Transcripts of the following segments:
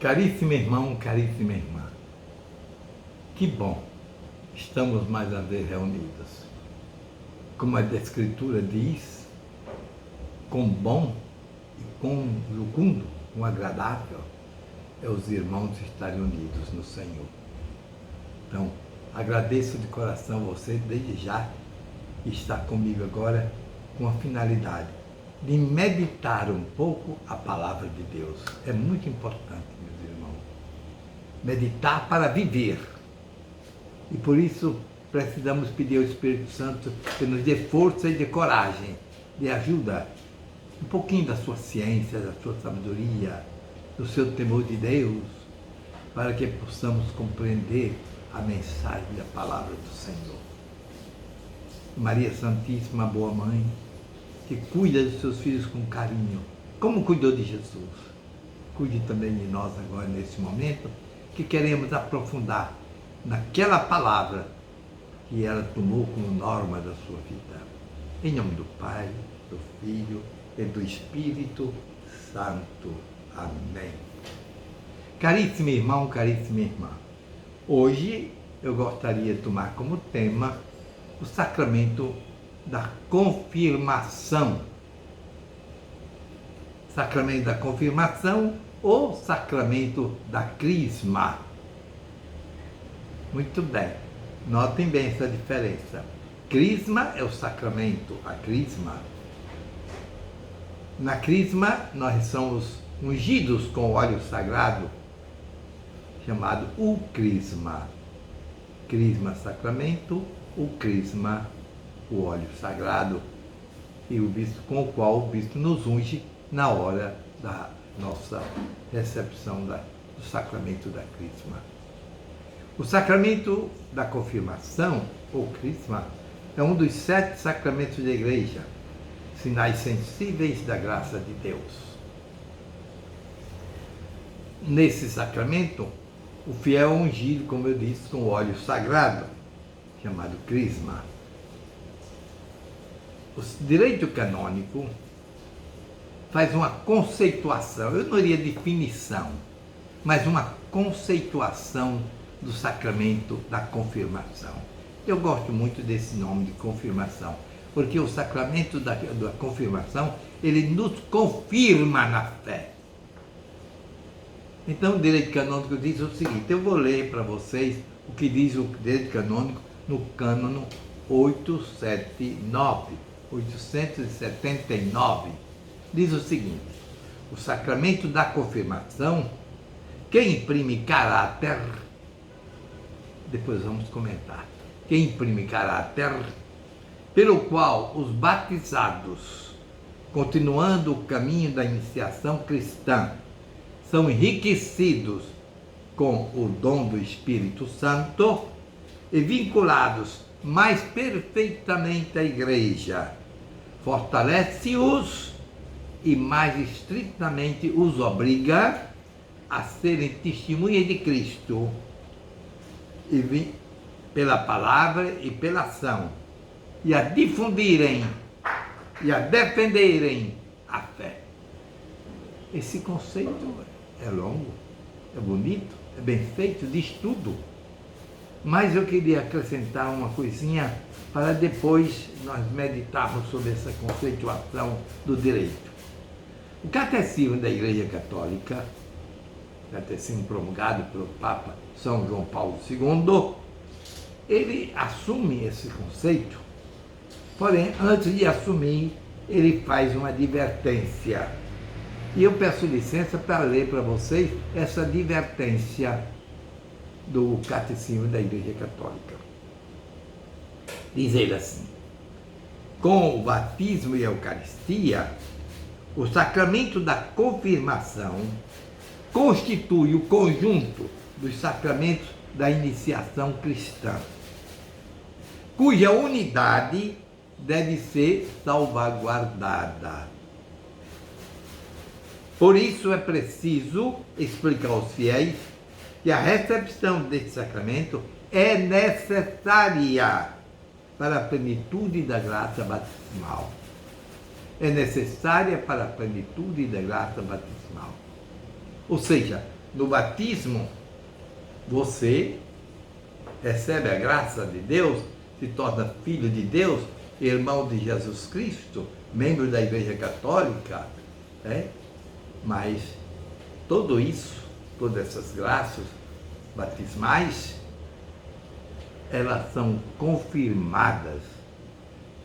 Caríssimo irmão, caríssima irmã, que bom, estamos mais uma vez reunidos. Como a Escritura diz, com bom e com jucundo, com agradável, é os irmãos estarem unidos no Senhor. Então, agradeço de coração você desde já e estar comigo agora com a finalidade de meditar um pouco a palavra de Deus. É muito importante, meus irmãos. Meditar para viver. E por isso precisamos pedir ao Espírito Santo que nos dê força e de coragem, de ajuda, um pouquinho da sua ciência, da sua sabedoria, do seu temor de Deus, para que possamos compreender a mensagem da palavra do Senhor. Maria Santíssima, boa mãe, que cuida dos seus filhos com carinho, como cuidou de Jesus. Cuide também de nós agora, nesse momento, que queremos aprofundar naquela palavra que ela tomou como norma da sua vida. Em nome do Pai, do Filho e do Espírito Santo. Amém. Caríssimo irmão, caríssima irmã, hoje eu gostaria de tomar como tema o sacramento da confirmação. Sacramento da confirmação ou sacramento da crisma. Muito bem, notem bem essa diferença. Crisma é o sacramento, a crisma. Na crisma nós somos ungidos com o óleo sagrado, chamado o crisma. Crisma sacramento, o crisma, o óleo sagrado, e o bispo com o qual o bispo nos unge na hora da nossa recepção do sacramento da crisma. O sacramento da confirmação, ou crisma, é um dos 7 sacramentos da igreja, sinais sensíveis da graça de Deus. Nesse sacramento, o fiel é ungido, como eu disse, com o óleo sagrado, chamado crisma. O direito canônico faz uma conceituação, eu não diria definição, mas uma conceituação do sacramento da confirmação. Eu gosto muito desse nome de confirmação, porque o sacramento da confirmação, ele nos confirma na fé. Então, o direito canônico diz o seguinte, eu vou ler para vocês o que diz o direito canônico no cânono 879. Diz o seguinte, o sacramento da confirmação, que imprime caráter, depois vamos comentar, que imprime caráter, pelo qual os batizados, continuando o caminho da iniciação cristã, são enriquecidos com o dom do Espírito Santo e vinculados mais perfeitamente à Igreja, fortalece-os e mais estritamente os obriga a serem testemunhas de Cristo e pela palavra e pela ação, e a difundirem e a defenderem a fé. Esse conceito é longo, é bonito, é bem feito, diz tudo. Mas eu queria acrescentar uma coisinha para depois nós meditarmos sobre essa conceituação do direito. O Catecismo da Igreja Católica, Catecismo promulgado pelo Papa São João Paulo II, ele assume esse conceito, porém, antes de assumir, ele faz uma advertência. E eu peço licença para ler para vocês essa advertência do Catecismo da Igreja Católica. Diz ele assim, com o batismo e a Eucaristia, o sacramento da confirmação constitui o conjunto dos sacramentos da iniciação cristã, cuja unidade deve ser salvaguardada. Por isso é preciso explicar aos fiéis que a recepção deste sacramento é necessária para a plenitude da graça batismal. É necessária para a plenitude da graça batismal. Ou seja, no batismo, você recebe a graça de Deus, se torna filho de Deus, irmão de Jesus Cristo, membro da Igreja Católica, né? Mas tudo isso, todas essas graças batismais, elas são confirmadas,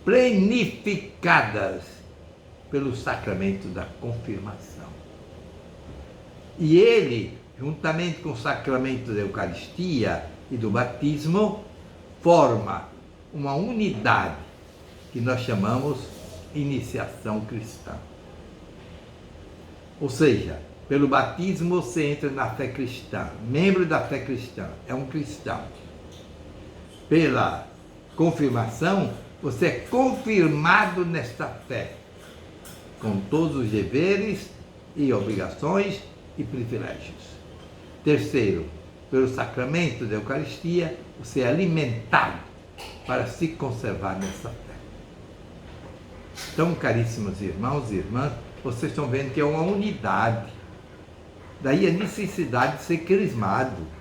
plenificadas pelo sacramento da confirmação. E ele, juntamente com o sacramento da Eucaristia e do batismo, forma uma unidade que nós chamamos iniciação cristã. Ou seja, pelo batismo você entra na fé cristã, membro da fé cristã, é um cristão. Pela confirmação, você é confirmado nesta fé, com todos os deveres e obrigações e privilégios. Terceiro, pelo sacramento da Eucaristia, você é alimentado para se conservar nessa fé. Então, caríssimos irmãos e irmãs, vocês estão vendo que é uma unidade. Daí a necessidade de ser crismado,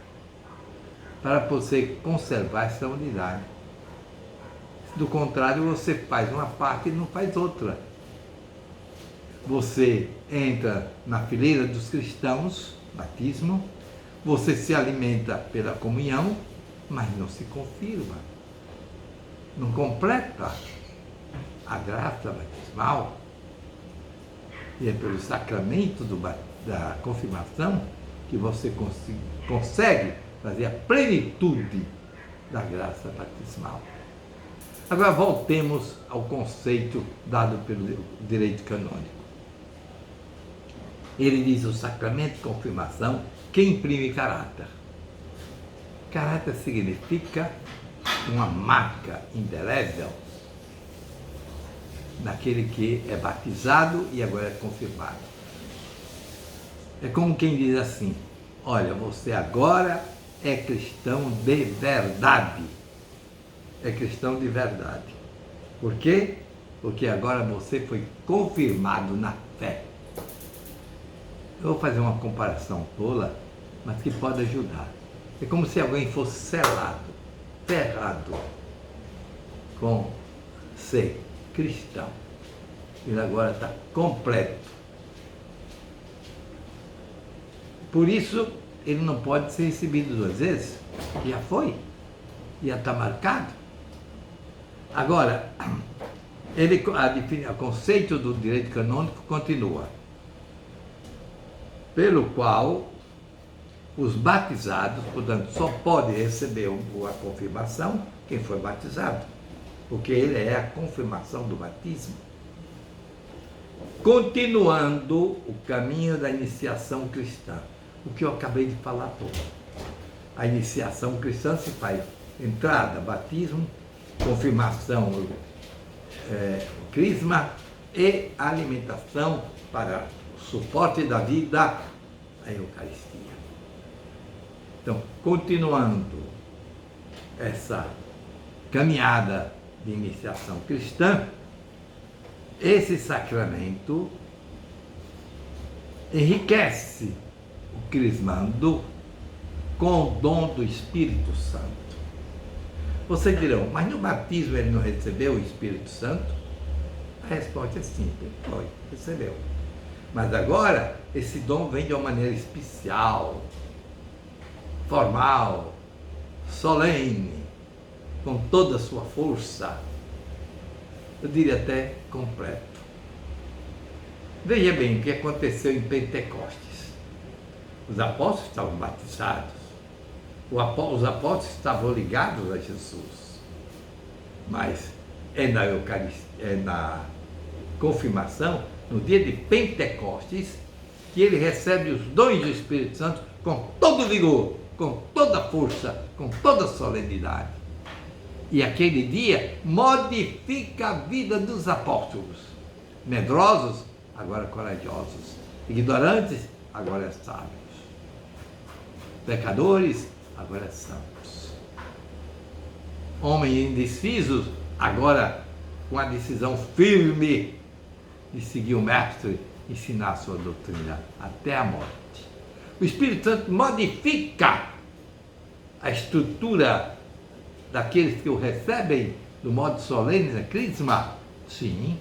para você conservar essa unidade. Do contrário, você faz uma parte e não faz outra. Você entra na fileira dos cristãos, batismo, você se alimenta pela comunhão, mas não se confirma, não completa a graça batismal. E é pelo sacramento da confirmação que você consegue fazer a plenitude da graça batismal. Agora voltemos ao conceito dado pelo direito canônico. Ele diz o sacramento de confirmação que imprime caráter. Caráter significa uma marca indelével daquele que é batizado e agora é confirmado. É como quem diz assim: olha, você agora é cristão de verdade. É cristão de verdade. Por quê? Porque agora você foi confirmado na fé. Eu vou fazer uma comparação tola, mas que pode ajudar. É como se alguém fosse selado, ferrado com ser cristão. Ele agora está completo. Por isso, ele não pode ser recebido duas vezes. Já foi. Já está marcado. Agora, o conceito do direito canônico continua, pelo qual os batizados, portanto, só pode receber a confirmação quem foi batizado, porque ele é a confirmação do batismo. Continuando o caminho da iniciação cristã, o que eu acabei de falar pouco. A iniciação cristã se faz entrada, batismo, confirmação, crisma e alimentação para o suporte da vida, a Eucaristia. Então, continuando essa caminhada de iniciação cristã, esse sacramento enriquece o crismando com o dom do Espírito Santo. Vocês dirão, mas no batismo ele não recebeu o Espírito Santo? A resposta é simples, foi, recebeu. Mas agora, esse dom vem de uma maneira especial, formal, solene, com toda a sua força, eu diria até completo. Veja bem o que aconteceu em Pentecostes. Os apóstolos estavam batizados, os apóstolos estavam ligados a Jesus, mas é na Eucaristia, é na confirmação, no dia de Pentecostes, que ele recebe os dons do Espírito Santo com todo vigor, com toda força, com toda solenidade. E aquele dia modifica a vida dos apóstolos. Medrosos, agora corajosos. Ignorantes, agora sábios. Pecadores, agora santos. Homens indecisos, agora com a decisão firme de seguir o Mestre, ensinar a sua doutrina até a morte. O Espírito Santo modifica a estrutura daqueles que o recebem do modo solene, na crisma? Sim,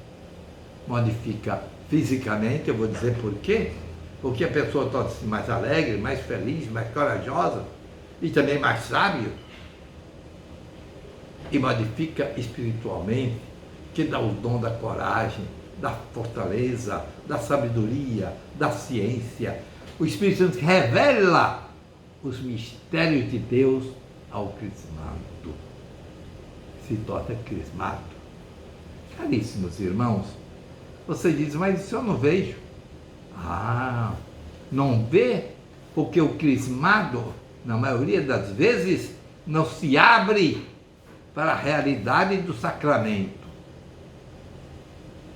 modifica fisicamente. Eu vou dizer por quê. Porque a pessoa torna-se mais alegre, mais feliz, mais corajosa e também mais sábio. E modifica espiritualmente, que dá o dom da coragem, da fortaleza, da sabedoria, da ciência. O Espírito Santo revela os mistérios de Deus ao crismado. Se torna crismado. Caríssimos irmãos, você diz, mas isso eu não vejo. Não vê porque o crismado, na maioria das vezes, não se abre para a realidade do sacramento.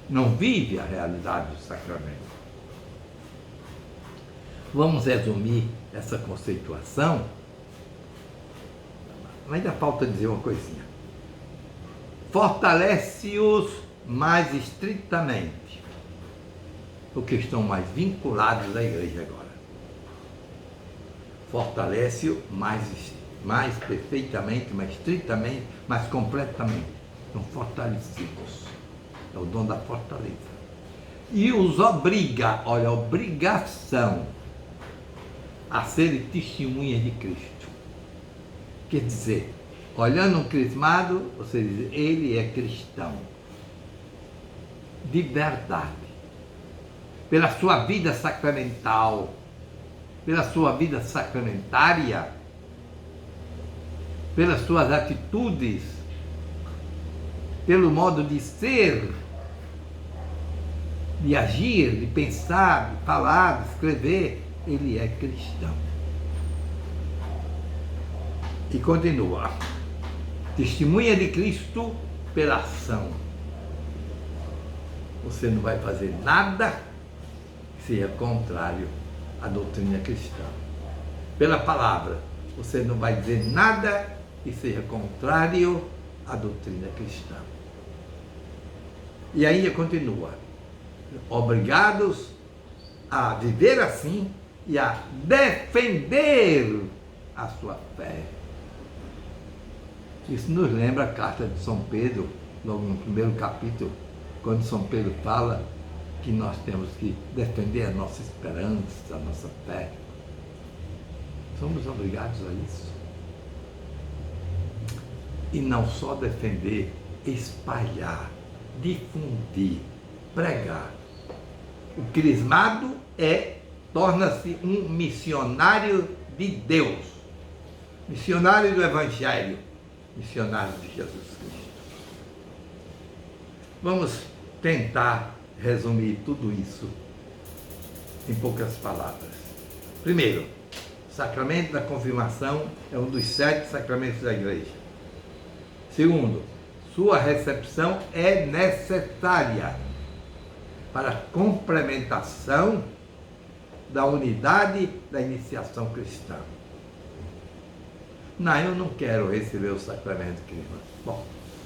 Não vive a realidade do sacramento. Vamos resumir essa conceituação. Ainda falta dizer uma coisinha. Fortalece-os mais estritamente, porque estão mais vinculados à igreja agora. Fortalece-o mais perfeitamente, mais estritamente, mais completamente. Estão fortalecidos. É o dom da fortaleza. E os obriga, olha, obrigação a serem testemunhas de Cristo. Quer dizer, olhando um crismado, você diz, ele é cristão. De verdade. Pela sua vida sacramental, pela sua vida sacramentária, pelas suas atitudes, pelo modo de ser, de agir, de pensar, de falar, de escrever, ele é cristão. E continua. Testemunha de Cristo pela ação. Você não vai fazer nada que seja contrário à doutrina cristã. Pela palavra, você não vai dizer nada que seja contrário à doutrina cristã. E ainda continua. Obrigados a viver assim e a defender a sua fé. Isso nos lembra a carta de São Pedro, logo no primeiro capítulo, quando São Pedro fala que nós temos que defender a nossa esperança, a nossa fé. Somos obrigados a isso. E não só defender, espalhar, difundir, pregar. O crismado torna-se um missionário de Deus, missionário do Evangelho, missionário de Jesus Cristo. Vamos tentar resumir tudo isso em poucas palavras. Primeiro, o sacramento da confirmação é um dos 7 sacramentos da igreja. Segundo, sua recepção é necessária para a complementação da unidade da iniciação cristã. Não, eu não quero receber o sacramento cristão. Bom,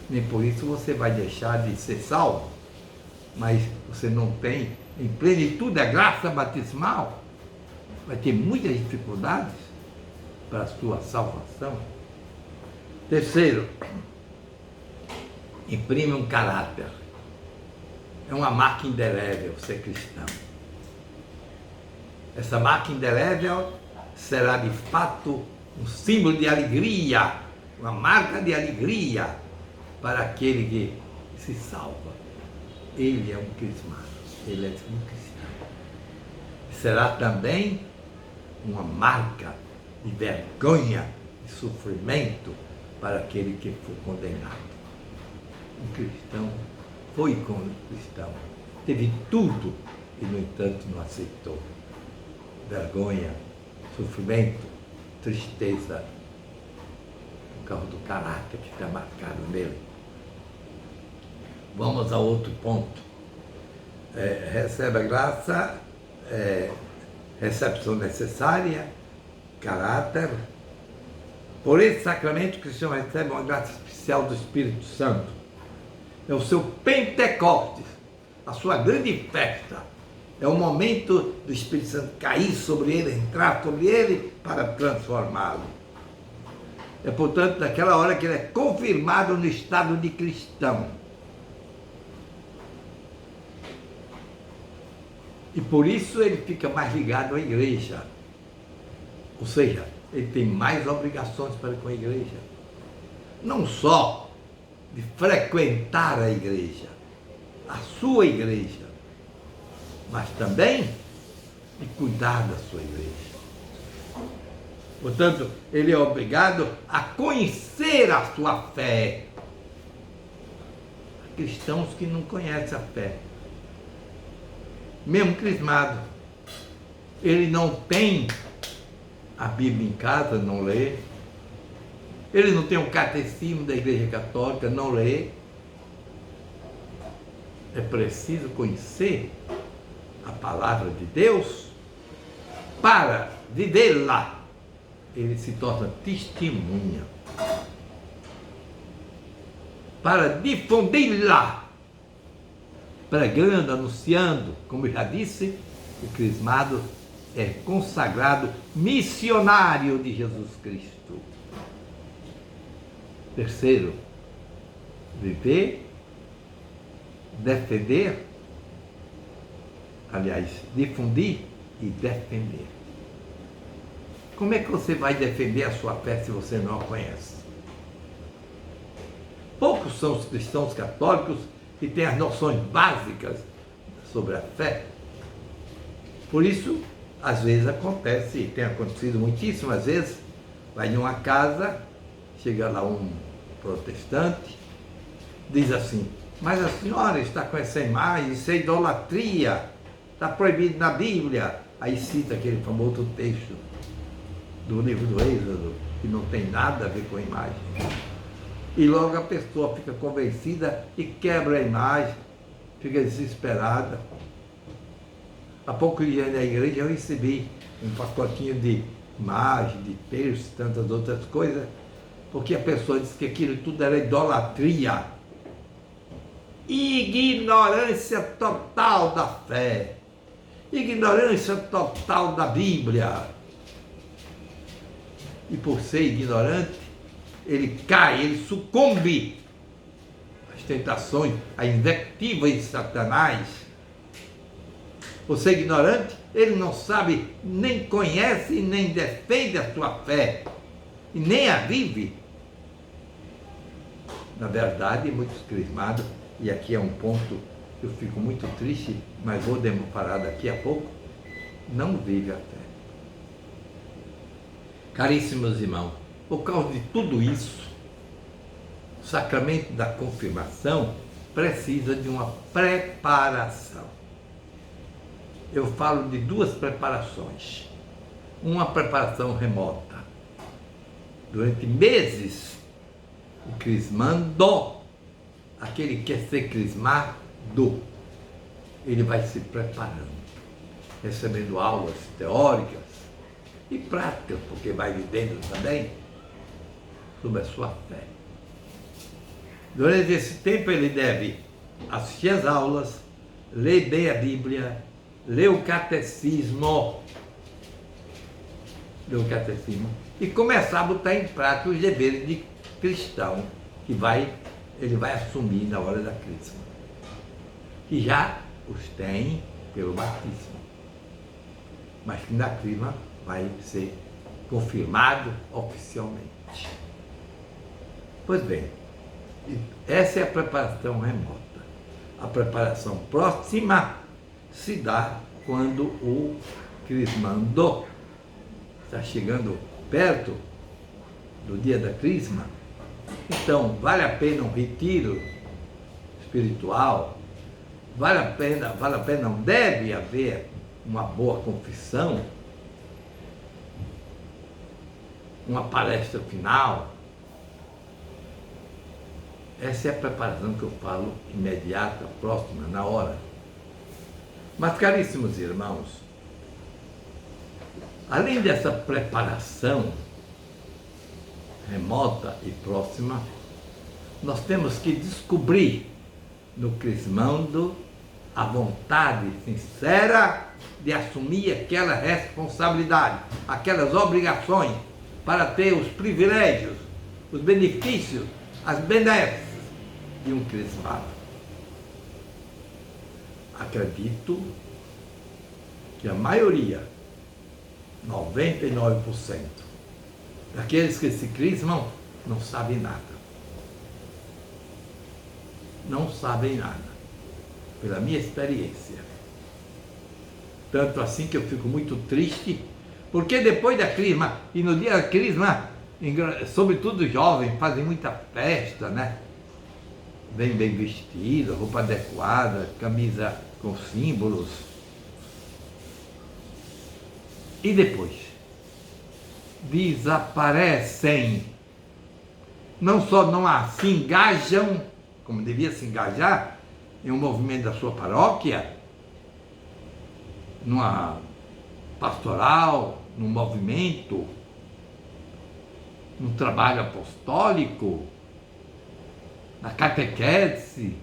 nem por isso você vai deixar de ser salvo, mas você não tem em plenitude a graça batismal, vai ter muitas dificuldades para a sua salvação. Terceiro, imprime um caráter. É uma marca indelével ser cristão. Essa marca indelével será de fato um símbolo de alegria, uma marca de alegria para aquele que se salva. Ele é um crismado, ele é um cristão. Será também uma marca de vergonha e sofrimento para aquele que for condenado. Um cristão foi cristão, teve tudo e, no entanto, não aceitou. Vergonha, sofrimento, tristeza, por causa do caráter que está marcado nele. Vamos a outro ponto. Recebe a graça, recepção necessária, caráter. Por esse sacramento, o cristão recebe uma graça especial do Espírito Santo. É o seu Pentecostes, a sua grande festa, É o momento do Espírito Santo cair sobre ele, entrar sobre ele para transformá-lo. É, portanto, naquela hora que ele é confirmado no estado de cristão. E por isso ele fica mais ligado à igreja. Ou seja, ele tem mais obrigações para com a igreja. Não só de frequentar a igreja, a sua igreja, mas também de cuidar da sua igreja. Portanto, ele é obrigado a conhecer a sua fé. Há cristãos que não conhecem a fé. Mesmo crismado, ele não tem a Bíblia em casa, não lê. Ele não tem o catecismo da Igreja Católica, não lê. É preciso conhecer a palavra de Deus para vivê-la. Ele se torna testemunha. Para difundi-la, pregando, anunciando, como eu já disse, o crismado é consagrado missionário de Jesus Cristo. Terceiro, viver, defender, aliás, difundir e defender. Como é que você vai defender a sua fé se você não a conhece? Poucos são os cristãos católicos que têm as noções básicas sobre a fé. Por isso, às vezes acontece, e tem acontecido muitíssimas vezes, vai em uma casa, chega lá um protestante, diz assim: mas a senhora está com essa imagem, isso é idolatria, está proibido na Bíblia. Aí cita aquele famoso texto do livro do Êxodo, que não tem nada a ver com a imagem. E logo a pessoa fica convencida e quebra a imagem, fica desesperada. Há pouco dia na igreja eu recebi um pacotinho de imagem, de terço e tantas outras coisas, porque a pessoa disse que aquilo tudo era idolatria. Ignorância total da fé. Ignorância total da Bíblia. E por ser ignorante, ele cai, ele sucumbe às tentações, às invectivas de Satanás. Por ser ignorante, ele não sabe, nem conhece, nem defende a sua fé, e nem a vive. Na verdade, muitos crismados, e aqui é um ponto que eu fico muito triste, mas vou parar daqui a pouco, não vive a fé. Caríssimos irmãos, por causa de tudo isso, o sacramento da confirmação precisa de uma preparação. Eu falo de duas preparações. Uma preparação remota. Durante meses, o crismando, aquele que quer ser crismado, ele vai se preparando, recebendo aulas teóricas e práticas, porque vai vivendo também sobre a sua fé. Durante esse tempo ele deve assistir às aulas, ler bem a Bíblia, ler o catecismo e começar a botar em prática os deveres de cristão que ele vai assumir na hora da crisma, que já os tem pelo batismo, mas que na crisma vai ser confirmado oficialmente. Pois bem, essa é a preparação remota. A preparação próxima se dá quando o crismando está chegando perto do dia da crisma. Então, vale a pena um retiro espiritual, vale a pena, não deve haver uma boa confissão, uma palestra final. Essa é a preparação que eu falo, imediata, próxima, na hora. Mas, caríssimos irmãos, além dessa preparação remota e próxima, nós temos que descobrir no crismando a vontade sincera de assumir aquela responsabilidade, aquelas obrigações, para ter os privilégios, os benefícios, as benesses de um crismado. Acredito que a maioria, 99%, daqueles que se crismam não sabem nada. Não sabem nada, pela minha experiência. Tanto assim que eu fico muito triste, porque depois da crisma, e no dia da crisma, sobretudo os jovens, fazem muita festa, né? Vem bem vestido, roupa adequada, camisa com símbolos. E depois? Desaparecem. Não só não se engajam, como devia se engajar, em um movimento da sua paróquia, numa pastoral, num movimento, num trabalho apostólico, na catequese,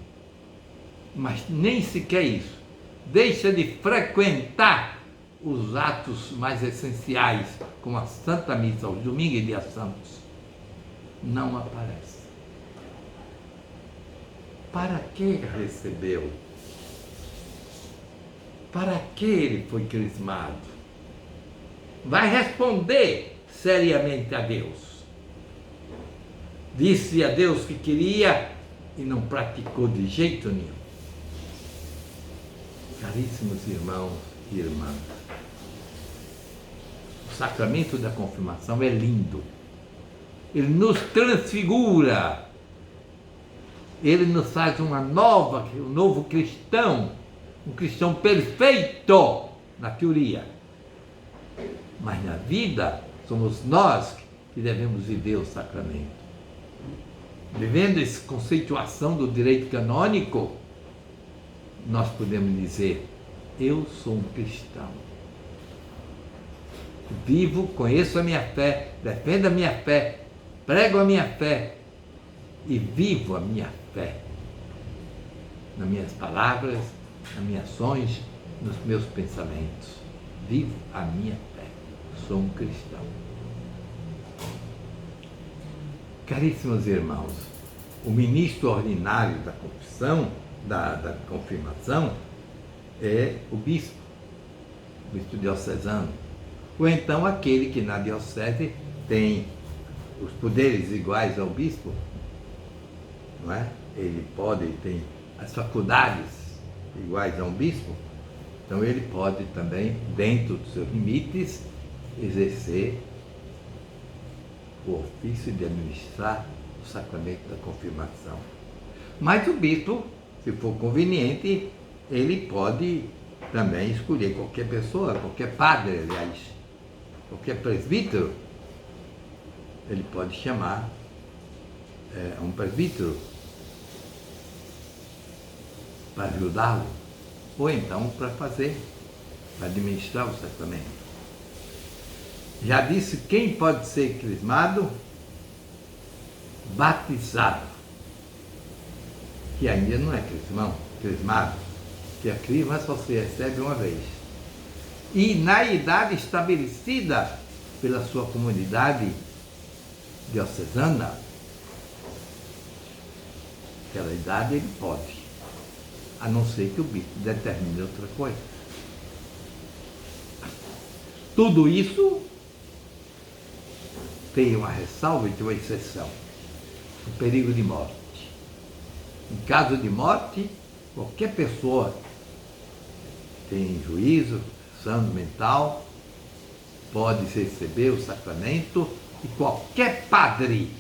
mas nem sequer isso. Deixa de frequentar os atos mais essenciais, como a Santa Missa, os domingos e dias santos. Não aparece. Para que recebeu? Para que ele foi crismado? Vai responder seriamente a Deus. Disse a Deus que queria e não praticou de jeito nenhum. Caríssimos irmãos e irmãs, o sacramento da confirmação é lindo. Ele nos transfigura. Ele nos faz um novo cristão, um cristão perfeito na teoria. Mas na vida somos nós que devemos viver o sacramento. Vivendo essa conceituação do direito canônico, nós podemos dizer: eu sou um cristão. Vivo, conheço a minha fé, defendo a minha fé, prego a minha fé e vivo a minha fé. Nas minhas palavras, nas minhas ações, nos meus pensamentos. Vivo a minha fé. Sou um cristão. Caríssimos irmãos, o ministro ordinário da confissão, da confirmação, é o bispo diocesano, ou então aquele que na diocese tem os poderes iguais ao bispo, não é? Ele tem as faculdades iguais a um bispo, então ele pode também, dentro dos seus limites, exercer o ofício de administrar o sacramento da confirmação. Mas o bispo, se for conveniente, ele pode também escolher qualquer pessoa, qualquer padre, aliás, qualquer presbítero, ele pode chamar um presbítero para ajudá-lo, ou então para administrar o sacramento. Já disse quem pode ser crismado? Batizado, que ainda não é crismado, que a crisma só se recebe uma vez. E na idade estabelecida pela sua comunidade diocesana, aquela idade ele pode, a não ser que o bispo determine outra coisa. Tudo isso tem uma ressalva e tem uma exceção: o perigo de morte. Em caso de morte, qualquer pessoa que tem juízo, sã mental, pode receber o sacramento, e qualquer padre,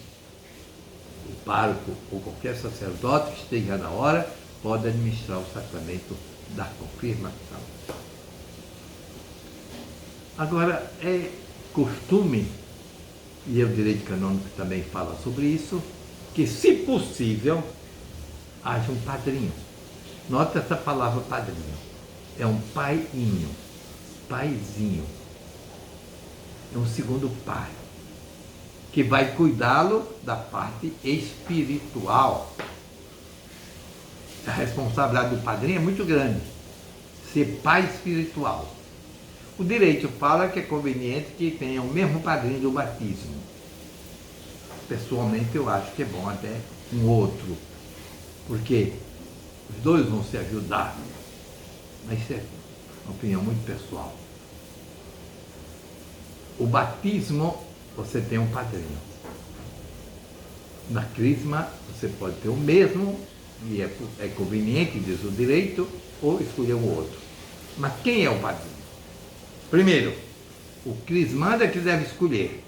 o pároco ou qualquer sacerdote que esteja na hora, pode administrar o sacramento da confirmação. Agora, é costume, e o direito canônico também fala sobre isso, que, se possível, haja um padrinho. Nota essa palavra padrinho. É um paizinho. É um segundo pai, que vai cuidá-lo da parte espiritual. a responsabilidade do padrinho é muito grande. Ser pai espiritual. O direito fala que é conveniente que tenha o mesmo padrinho do batismo. Pessoalmente eu acho que é bom até um outro, porque os dois vão se ajudar. Mas isso é uma opinião muito pessoal. O batismo, você tem um padrinho. Na crisma, você pode ter o mesmo, e é conveniente, diz o direito, ou escolher o outro. Mas quem é o padrinho? Primeiro, o crismado é que deve escolher.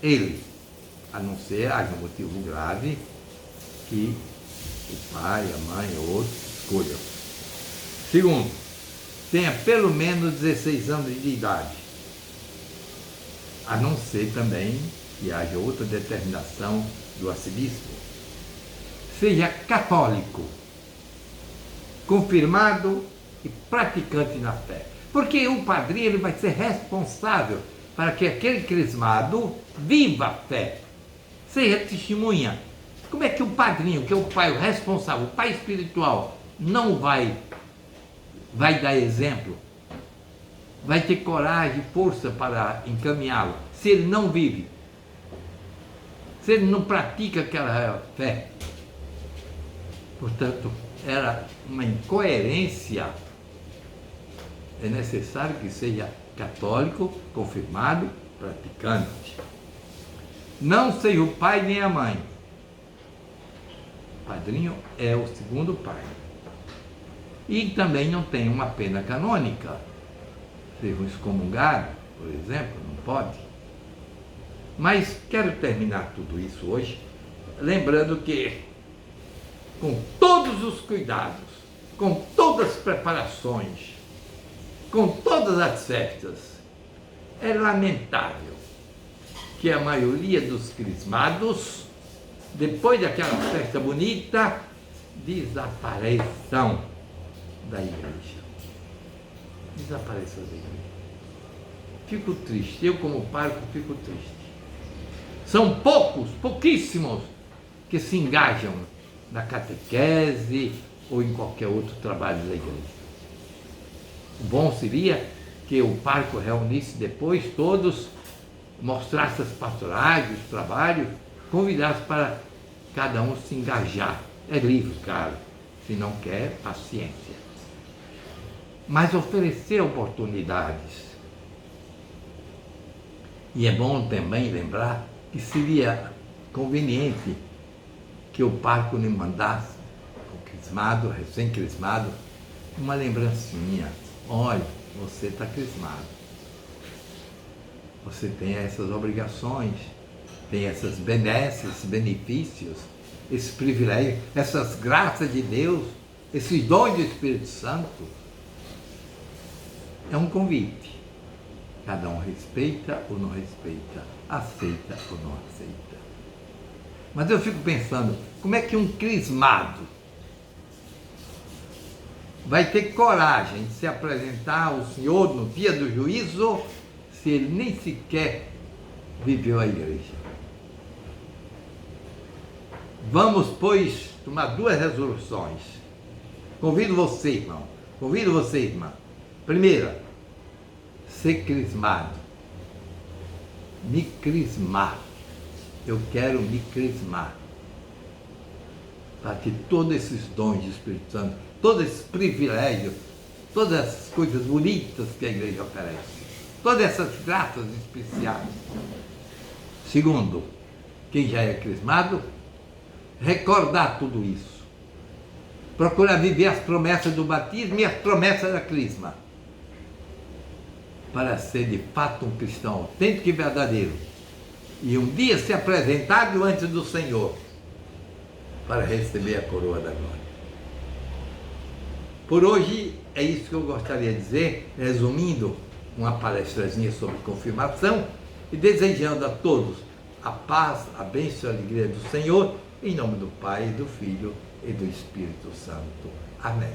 Ele, a não ser haja um motivo grave que o pai, a mãe ou outro escolham. Segundo, tenha pelo menos 16 anos de idade. A não ser também que haja outra determinação do arcebispo. Seja católico, confirmado e praticante na fé. Porque o padrinho ele vai ser responsável para que aquele crismado viva a fé, seja testemunha. Como é que o padrinho, que é o pai, o responsável, o pai espiritual, não vai dar exemplo? Vai ter coragem e força para encaminhá-lo, se ele não vive, se ele não pratica aquela fé. Portanto, era uma incoerência. É necessário que seja católico, confirmado, praticante. Não seja o pai nem a mãe. O padrinho é o segundo pai. E também não tem uma pena canônica. Seja um excomungado, por exemplo, não pode. Mas quero terminar tudo isso hoje, lembrando que, com todos os cuidados, com todas as preparações, com todas as festas, é lamentável que a maioria dos crismados, depois daquela festa bonita, desapareçam da igreja. Desapareçam da igreja. Fico triste, eu como pároco fico triste. São pouquíssimos que se engajam na catequese ou em qualquer outro trabalho da igreja. O bom seria que o pároco reunisse depois todos, mostrasse as pastorais, os trabalhos, convidasse para cada um se engajar. É livre, claro. Se não quer, paciência. Mas oferecer oportunidades. E é bom também lembrar que seria conveniente que o pároco lhe mandasse, o crismado, recém-crismado, uma lembrancinha. Olha, você está crismado. Você tem essas obrigações, tem essas benesses, benefícios, esse privilégio, essas graças de Deus, esses dons do Espírito Santo. É um convite. Cada um respeita ou não respeita, aceita ou não aceita. Mas eu fico pensando, como é que um crismado vai ter coragem de se apresentar ao Senhor no dia do juízo se ele nem sequer viveu a igreja? Vamos, pois, tomar duas resoluções. Convido você, irmão. Convido você, irmã. Primeira, ser crismado. Me crismar. Eu quero me crismar. Para que todos esses dons do Espírito Santo, todos esses privilégios, todas essas coisas bonitas que a igreja oferece, todas essas graças especiais. Segundo, quem já é crismado, recordar tudo isso. Procurar viver as promessas do batismo e as promessas da crisma. Para ser de fato um cristão autêntico e verdadeiro. E um dia se apresentar diante do Senhor para receber a coroa da glória. Por hoje é isso que eu gostaria de dizer, resumindo uma palestrazinha sobre confirmação e desejando a todos a paz, a bênção e a alegria do Senhor, em nome do Pai, do Filho e do Espírito Santo. Amém.